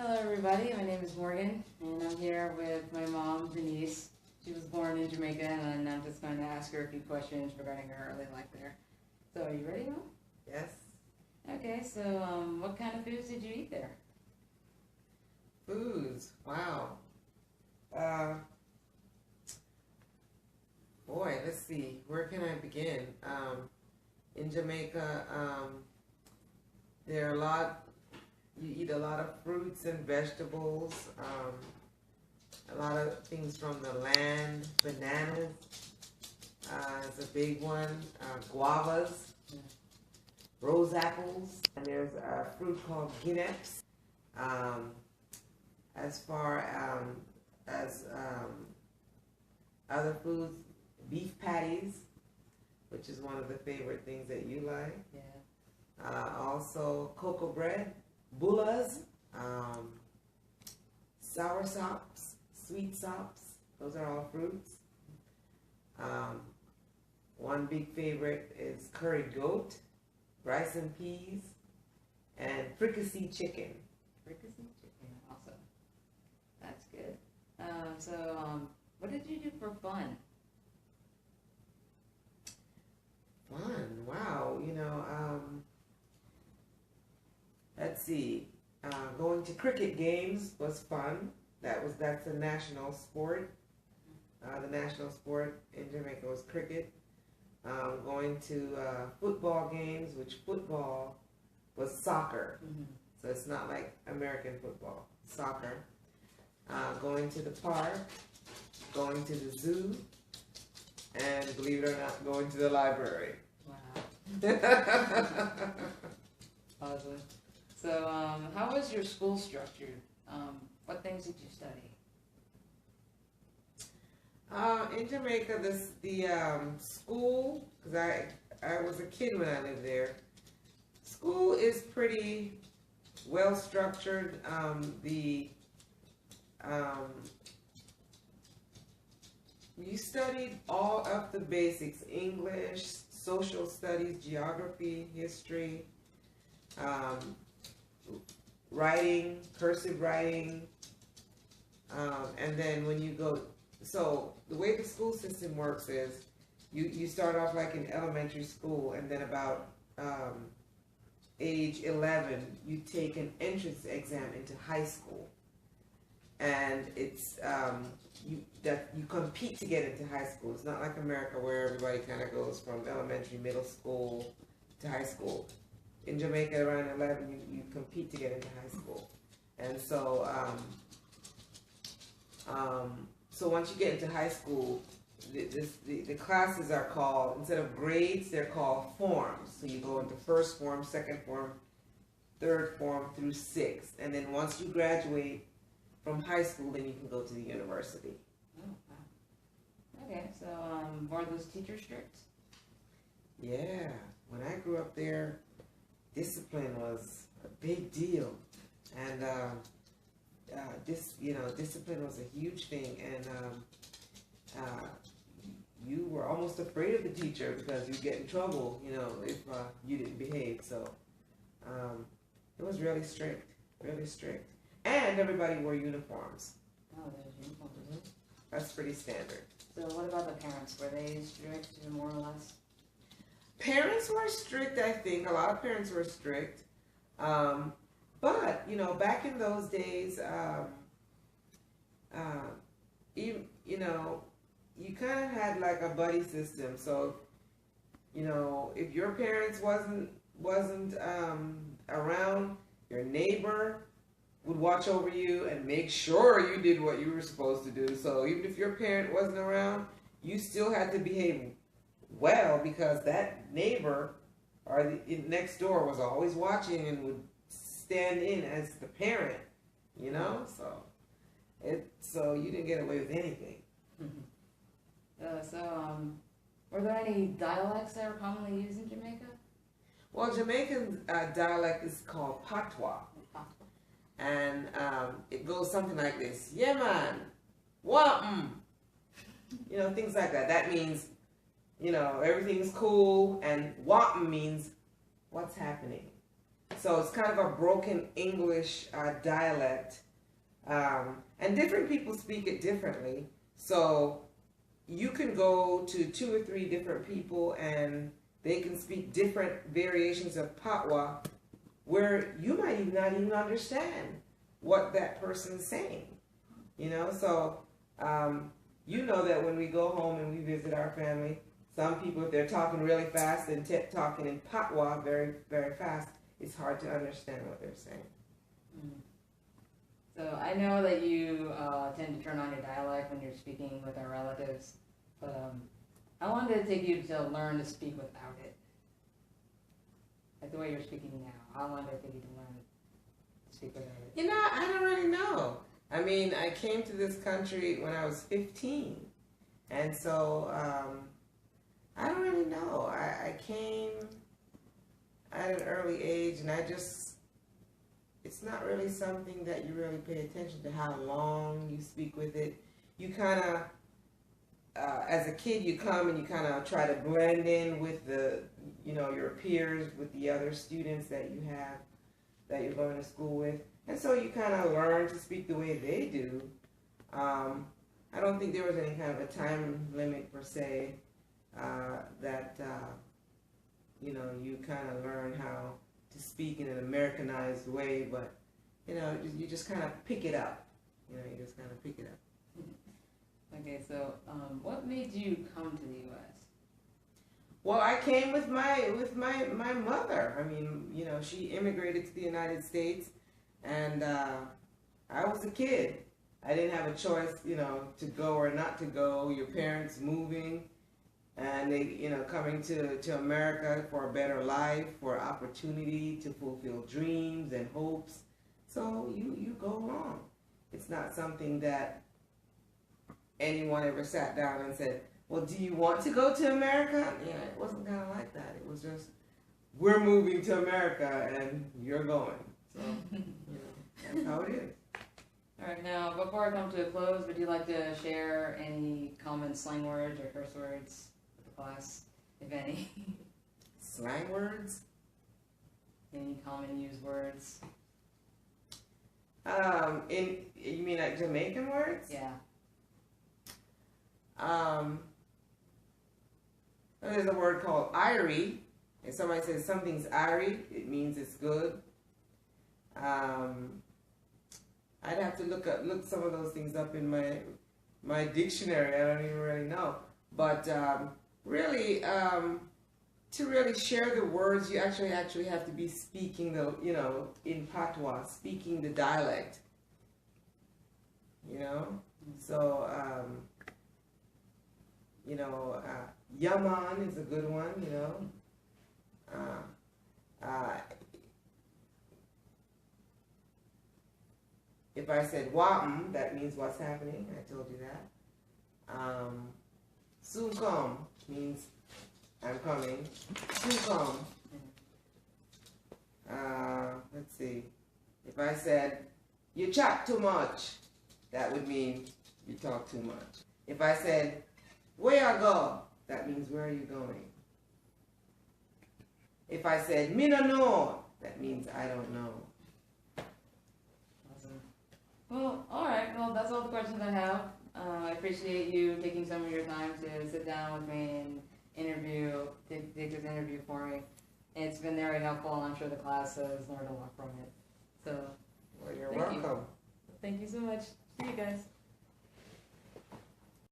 Hello everybody, my name is Morgan and I'm here with my mom, Denise. She was born in Jamaica and I'm just going to ask her a few questions regarding her early life there. So are you ready, Mom? Yes. Okay, so what kind of foods did you eat there? Foods. Wow. Uh, Boy, let's see. Where can I begin? In Jamaica, there are you eat a lot of fruits and vegetables, a lot of things from the land. Bananas is a big one. Guavas, rose apples, and there's a fruit called guineps. As far as other foods, beef patties, which is one of the favorite things that you like. Yeah. Also cocoa bread, bullas, sour sops, sweet sops. Those are all fruits. One big favorite is curried goat, rice and peas, and fricassee chicken. Fricassee chicken, awesome. That's good. What did you do for fun? Fun, wow. Let's see. Going to cricket games was fun. That's a national sport. The national sport in Jamaica was cricket. Going to football games, which football was soccer. Mm-hmm. So it's not like American football, soccer. Going to the park, going to the zoo, and believe it or not, going to the library. Wow. Awesome. So, how was your school structured? What things did you study? In Jamaica, the school, because I was a kid when I lived there, school is pretty well structured. You studied all of the basics: English, social studies, geography, history, writing, cursive writing, and then when you go, so the way the school system works is you start off like in elementary school, and then about age 11 you take an entrance exam into high school, and it's you compete to get into high school. It's not like America where everybody kind of goes from elementary, middle school to high school. In Jamaica, around 11, you compete to get into high school. And so, so once you get into high school, the classes are called, instead of grades, they're called forms. So you go into first form, second form, third form through sixth. And then once you graduate from high school, then you can go to the university. Oh, wow. Okay, so were those teachers strict? Yeah, when I grew up there, discipline was a big deal, and discipline was a huge thing, and you were almost afraid of the teacher because you'd get in trouble, if you didn't behave. So it was really strict, and everybody wore uniforms. Oh, there's uniforms. Mm-hmm. That's pretty standard. So what about the parents? Were they strict, more or less? Parents were strict, I think. A lot of parents were strict. But, back in those days, you kind of had like a buddy system. So, if your parents wasn't around, your neighbor would watch over you and make sure you did what you were supposed to do. So even if your parent wasn't around, you still had to behave well, because that neighbor or the next door was always watching and would stand in as the parent, so you didn't get away with anything. Were there any dialects that were commonly used in Jamaica? Well, Jamaican dialect is called patois, and it goes something like this: yeah, man, what, things like that. That means, everything's cool, and what means what's happening. So it's kind of a broken English dialect. And different people speak it differently. So you can go to 2 or 3 different people and they can speak different variations of Patois where you might even not even understand what that person's saying. You know, so you know that when we go home and we visit our family, some people, if they're talking really fast and talking in Patois very, very fast, it's hard to understand what they're saying. Mm. So I know that you tend to turn on your dialect when you're speaking with our relatives, but I wanted to take you to learn to speak without it. Like the way you're speaking now. How long did it take you to learn to speak without it? You know, I don't really know. I mean, I came to this country when I was 15. And so, I don't really know. I came at an early age and it's not really something that you really pay attention to how long you speak with it. You kind of, as a kid, you come and you kind of try to blend in with your peers, with the other students that you have, that you're going to school with. And so you kind of learn to speak the way they do. I don't think there was any kind of a time limit per se that you kind of learn how to speak in an Americanized way, but you just kind of pick it up. You just kind of pick it up. Okay, so what made you come to the U.S.? Well, I came with my mother. I mean, she immigrated to the United States, and I was a kid. I didn't have a choice, to go or not to go. Your parents moving, and they, coming to America for a better life, for opportunity to fulfill dreams and hopes. So you go along. It's not something that anyone ever sat down and said, well, do you want to go to America? Yeah, it wasn't kind of like that. It was just, we're moving to America and you're going. So, that's how it is. All right, now, before I come to a close, would you like to share any common slang words or curse words with the class, if any? Slang words? Any common used words? You mean like Jamaican words? Yeah. There's a word called irie. If somebody says something's irie, it means it's good. I'd have to look some of those things up in my dictionary. I don't even really know. But really, to really share the words, you actually have to be speaking in Patois, speaking the dialect. So yaman is a good one. If I said wa'am, that means what's happening. I told you that. Soon come means I'm coming. Soon come. Let's see. If I said you chat too much, that would mean you talk too much. If I said where I go, that means where are you going. If I said me no know, that means I don't know. Awesome. Well, all right. Well, that's all the questions I have. I appreciate you taking some of your time to sit down with me and take this interview for me. It's been very helpful, and I'm sure the class has learned a lot from it. So, Well, you're welcome. Thank you so much. See you guys.